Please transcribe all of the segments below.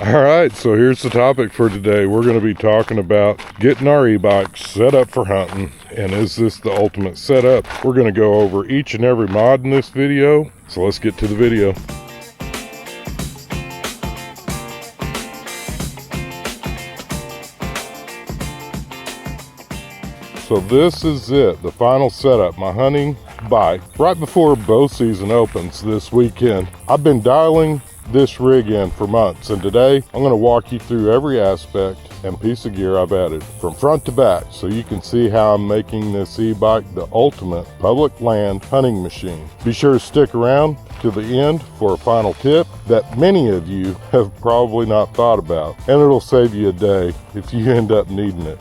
All right, so here's the topic for today. We're going to be talking about getting our e-bike set up for hunting, and is this the ultimate setup? We're going to go over each and every mod in this video, so let's get to the video. So this is it, the final setup, my hunting bike. Right before bow season opens this weekend, I've been dialing this rig in for months, and today I'm going to walk you through every aspect and piece of gear I've added from front to back so you can see how I'm making this e-bike the ultimate public land hunting machine. Be sure to stick around to the end for a final tip that many of you have probably not thought about, and it'll save you a day if you end up needing it.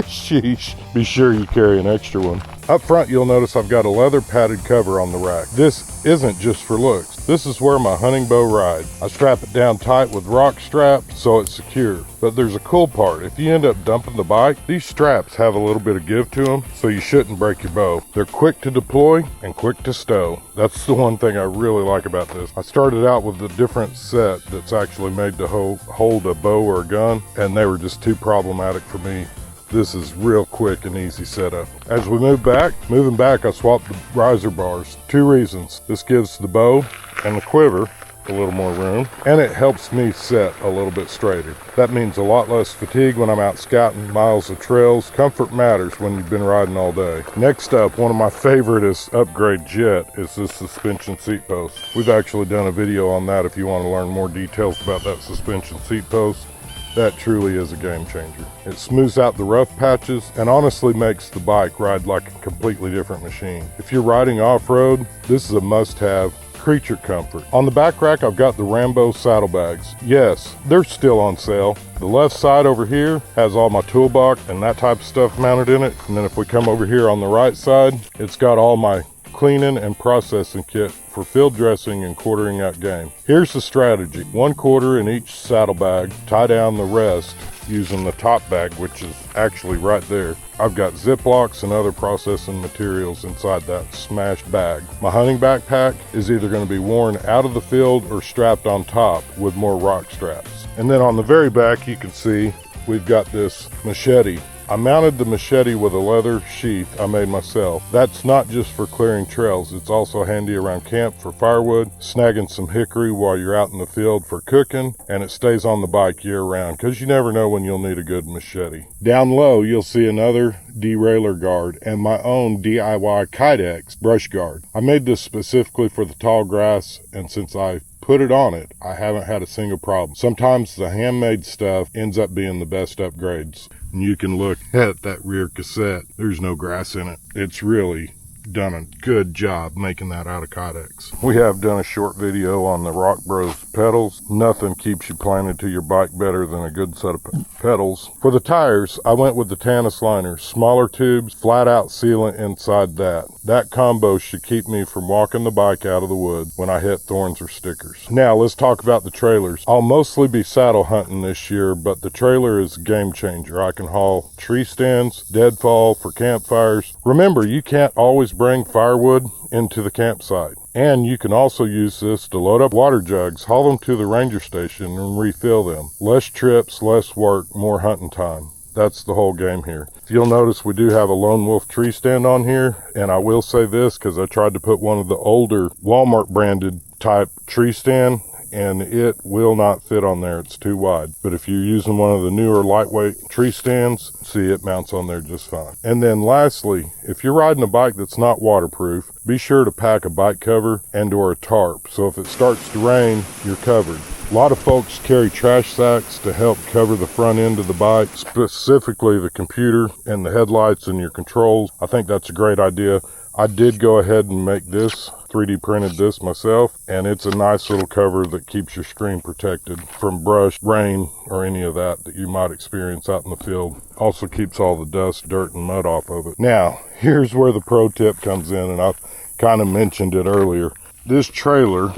Sheesh. Be sure you carry an extra one. Up front, you'll notice I've got a leather padded cover on the rack. This isn't just for looks. This is where my hunting bow rides. I strap it down tight with rock straps so it's secure. But there's a cool part. If you end up dumping the bike, these straps have a little bit of give to them, so you shouldn't break your bow. They're quick to deploy and quick to stow. That's the one thing I really like about this. I started out with a different set that's actually made to hold a bow or a gun, and they were just too problematic for me. This is real quick and easy setup. As we moving back, I swapped the riser bars. Two reasons. This gives the bow and the quiver a little more room, and it helps me set a little bit straighter. That means a lot less fatigue when I'm out scouting miles of trails. Comfort matters when you've been riding all day. Next up, one of my favoriteest upgrades yet is this suspension seat post. We've actually done a video on that if you want to learn more details about that suspension seat post. That truly is a game changer. It smooths out the rough patches and honestly makes the bike ride like a completely different machine. If you're riding off-road, this is a must-have. Creature comfort. On the back rack, I've got the Rambo saddlebags. Yes, they're still on sale. The left side over here has all my toolbox and that type of stuff mounted in it. And then if we come over here on the right side, it's got all my cleaning and processing kit for field dressing and quartering out game. Here's the strategy. 1 quarter in each saddlebag, tie down the rest using the top bag, which is actually right there. I've got Ziplocs and other processing materials inside that smashed bag. My hunting backpack is either going to be worn out of the field or strapped on top with more rock straps. And then on the very back, you can see we've got this machete. I mounted the machete with a leather sheath I made myself. That's not just for clearing trails, it's also handy around camp for firewood, snagging some hickory while you're out in the field for cooking, and it stays on the bike year round because you never know when you'll need a good machete. Down low, you'll see another derailleur guard and my own DIY Kydex brush guard. I made this specifically for the tall grass, and since I put it on it, I haven't had a single problem. Sometimes the handmade stuff ends up being the best upgrades. And you can look at that rear cassette. There's no grass in it. It's really done a good job making that out of Kydex. We have done a short video on the Rock Bros pedals. Nothing keeps you planted to your bike better than a good set of pedals. For the tires, I went with the Tannus liners, smaller tubes, FlatOut sealant inside that. That combo should keep me from walking the bike out of the wood when I hit thorns or stickers. Now let's talk about the trailers. I'll mostly be saddle hunting this year, but the trailer is a game changer. I can haul tree stands, deadfall for campfires. Remember, you can't always bring firewood into the campsite. And you can also use this to load up water jugs, haul them to the ranger station and refill them. Less trips, less work, more hunting time. That's the whole game here. You'll notice we do have a lone wolf tree stand on here, and I will say this because I tried to put one of the older Walmart branded type tree stand, and it will not fit on there. It's too wide. But if you're using one of the newer lightweight tree stands, see, it mounts on there just fine. And then lastly, if you're riding a bike that's not waterproof, be sure to pack a bike cover and or a tarp. So if it starts to rain, you're covered. A lot of folks carry trash sacks to help cover the front end of the bike, specifically the computer and the headlights and your controls. I think that's a great idea. I did go ahead and make this, 3D printed this myself, and it's a nice little cover that keeps your screen protected from brush, rain, or any of that you might experience out in the field. Also keeps all the dust, dirt, and mud off of it. Now, here's where the pro tip comes in, and I've kind of mentioned it earlier. This trailer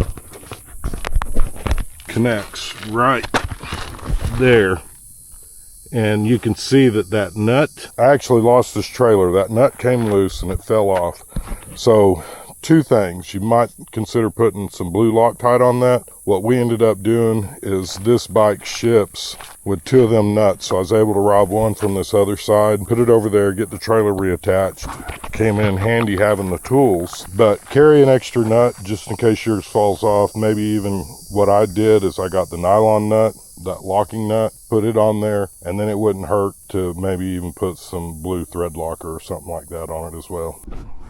connects right there, and you can see that nut, I actually lost this trailer. That nut came loose and it fell off. So two things. You might consider putting some blue Loctite on that. What we ended up doing is this bike ships with two of them nuts. So I was able to rob one from this other side, put it over there, get the trailer reattached. Came in handy having the tools, but carry an extra nut just in case yours falls off. Maybe even what I did is I got the nylon nut, that locking nut, put it on there, and then it wouldn't hurt to maybe even put some blue thread locker or something like that on it as well.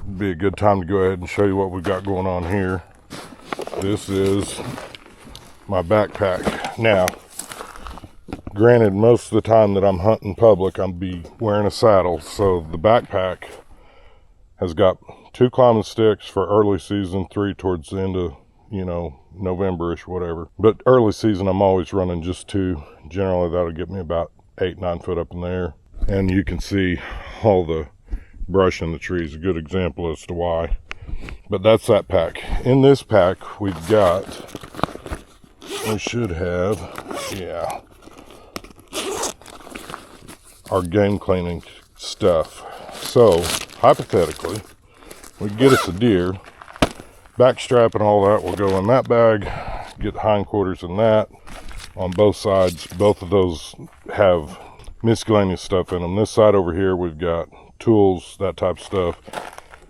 It'd be a good time to go ahead and show you what we've got going on here. This is my backpack. Now, granted, most of the time that I'm hunting public, I'll be wearing a saddle, so the backpack has got 2 climbing sticks for early season, 3 towards the end of, November-ish, whatever. But early season, I'm always running just 2. Generally, that'll get me about 8-9 foot up in the air. And you can see all the brush in the trees, a good example as to why. But that's that pack. In this pack, we should have, our game cleaning stuff. So, hypothetically, we get us a deer, back strap and all that will go in that bag, get the hindquarters in that. On both sides, both of those have miscellaneous stuff in them. This side over here, we've got tools, that type of stuff.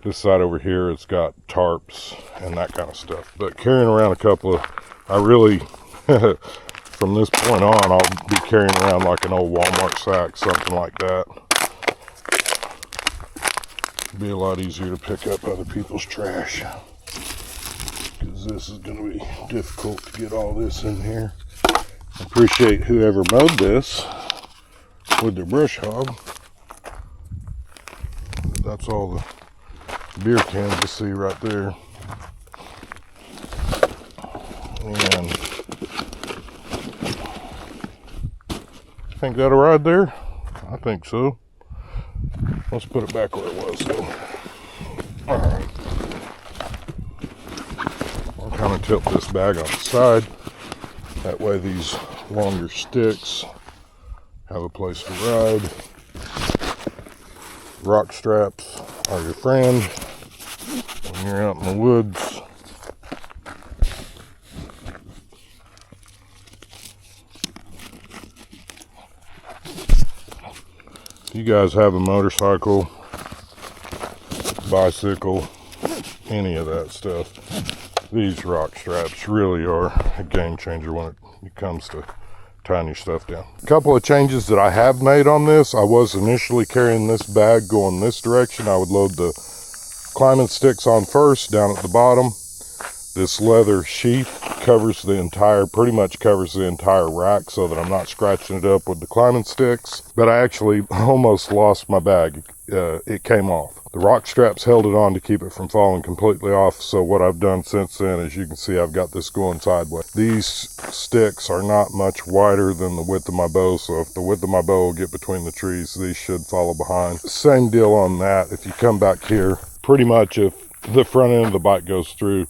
This side over here, it's got tarps and that kind of stuff. But carrying around a couple of, from this point on, I'll be carrying around like an old Walmart sack, something like that. It'd be a lot easier to pick up other people's trash, because this is going to be difficult to get all this in here. I appreciate whoever mowed this with their brush hog. That's all the beer cans you see right there. And think that'll ride there? I think so. Let's put it back where it was though. Alright. I'll kind of tilt this bag on the side. That way these longer sticks have a place to ride. Rock straps are your friend when you're out in the woods. If you guys have a motorcycle, bicycle, any of that stuff, these rock straps really are a game changer when it comes to tying your stuff down. A couple of changes that I have made on this. I was initially carrying this bag going this direction. I would load the climbing sticks on first down at the bottom. This leather sheath pretty much covers the entire rack so that I'm not scratching it up with the climbing sticks. But I actually almost lost my bag. It came off. The rock straps held it on to keep it from falling completely off. So what I've done since then, as you can see, I've got this going sideways. These sticks are not much wider than the width of my bow. So if the width of my bow will get between the trees, these should follow behind. Same deal on that. If you come back here, pretty much if the front end of the bike goes through,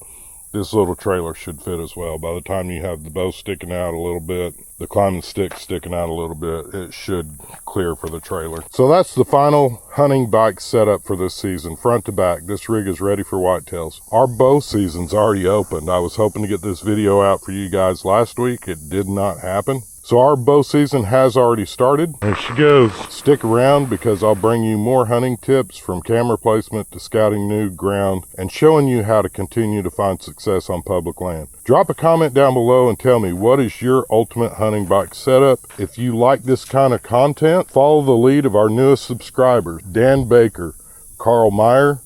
this little trailer should fit as well. By the time you have the bow sticking out a little bit, the climbing stick sticking out a little bit, it should clear for the trailer. So that's the final hunting bike setup for this season, front to back. This rig is ready for whitetails. Our bow season's already opened. I was hoping to get this video out for you guys last week. It did not happen. So our bow season has already started. There she goes. Stick around because I'll bring you more hunting tips, from camera placement to scouting new ground and showing you how to continue to find success on public land. Drop a comment down below and tell me, what is your ultimate hunting bike setup? If you like this kind of content, follow the lead of our newest subscribers, Dan Baker, Carl Meyer,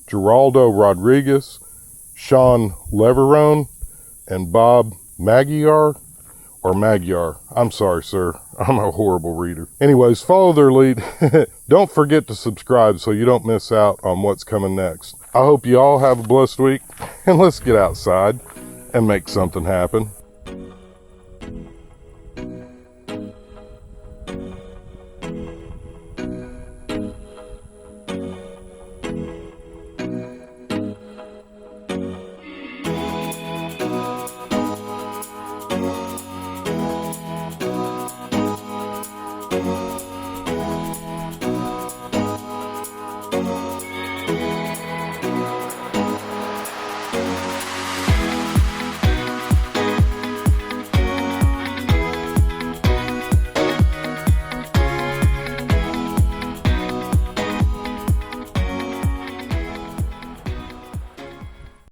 Geraldo Rodriguez, Sean Leverone, and Bob Magyar. Or Magyar. I'm sorry, sir. I'm a horrible reader. Anyways, follow their lead. Don't forget to subscribe so you don't miss out on what's coming next. I hope you all have a blessed week, and let's get outside and make something happen.